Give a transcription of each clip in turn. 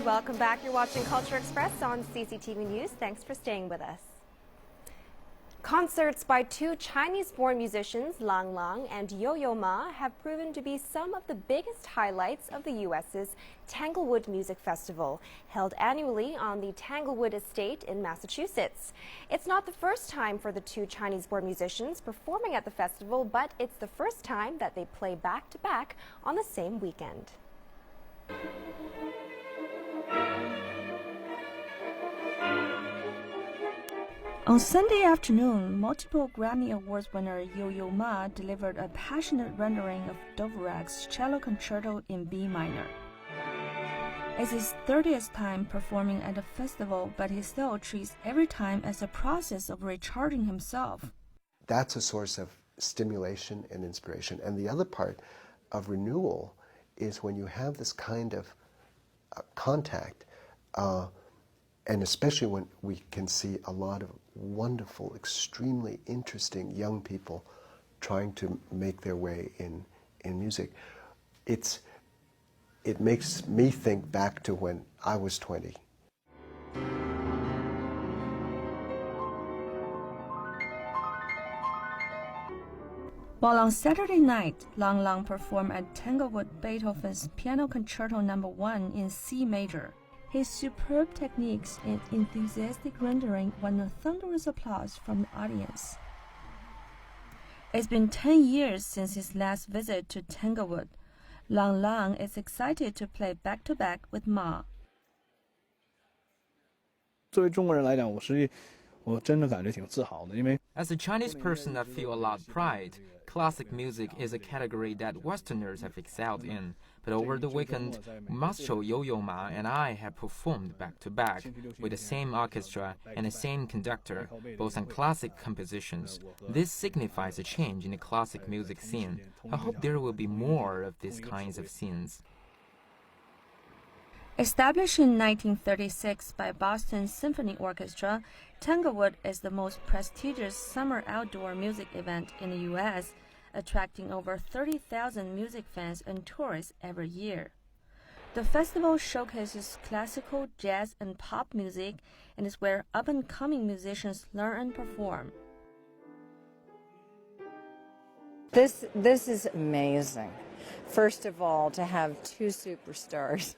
Welcome back. You're watching Culture Express on CCTV News. Thanks for staying with us. Concerts by two Chinese-born musicians, Lang Lang and Yo-Yo Ma, have proven to be some of the biggest highlights of the U.S.'s Tanglewood Music Festival, held annually on the Tanglewood Estate in Massachusetts. It's not the first time for the two Chinese-born musicians performing at the festival, but it's the first time that they play back-to-back on the same weekend. On Sunday afternoon, multiple Grammy Awards winner Yo-Yo Ma delivered a passionate rendering of Dvorak's Cello Concerto in B minor. It's his 30th time performing at the festival, but he still treats every time as a process of recharging himself. That's a source of stimulation and inspiration. And the other part of renewal is when you have this kind of contact, and especially when we can see a lot of wonderful, extremely interesting young people trying to make their way in music. It makes me think back to when I was 20. While on Saturday night, Lang Lang performed at Tanglewood Beethoven's Piano Concerto No. 1 in C major. His superb techniques and enthusiastic rendering won a thunderous applause from the audience. It's been 10 years since his last visit to Tanglewood. Lang Lang is excited to play back-to-back with Ma. 作为中国人来讲，我真的感觉挺自豪的，因为 As a Chinese person, I feel a lot of pride. Classic music is a category that Westerners have excelled in. But over the weekend, Master Yo-Yo Ma and I have performed back-to-back with the same orchestra and the same conductor, both on classic compositions. This signifies a change in the classic music scene. I hope there will be more of these kinds of scenes. Established in 1936 by Boston Symphony Orchestra, Tanglewood is the most prestigious summer outdoor music event in the U.S., attracting over 30,000 music fans and tourists every year. The festival showcases classical, jazz, and pop music and is where up-and-coming musicians learn and perform. This is amazing. First of all, to have two superstars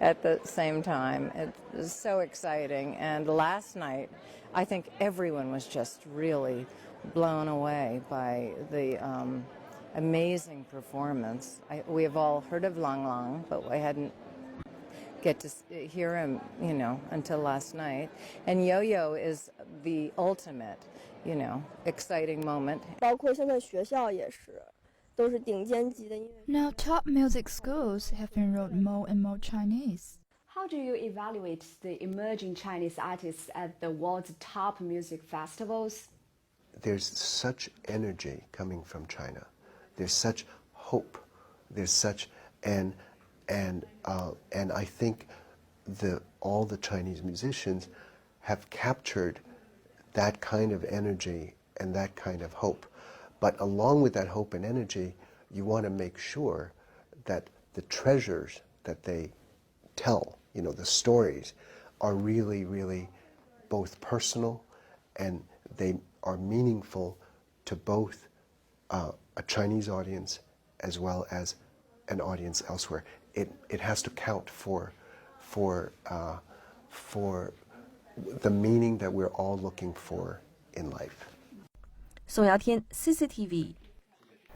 at the same time. It was so exciting. And last night, I think everyone was just really blown away by the amazing performance. We have all heard of Lang Lang, but I hadn't get to hear him, until last night. And Yo-Yo is the ultimate, exciting moment. 包括现在学校也是。 Now, top music schools have enrolled more and more Chinese. How do you evaluate the emerging Chinese artists at the world's top music festivals? There's such energy coming from China. There's such hope. There's such and I think all the Chinese musicians have captured that kind of energy and that kind of hope. But along with that hope and energy, you want to make sure that the treasures that they tell, the stories, are really, really both personal and they are meaningful to both a Chinese audience as well as an audience elsewhere. It has to count for the meaning that we're all looking for in life. 宋瑶天 CCTV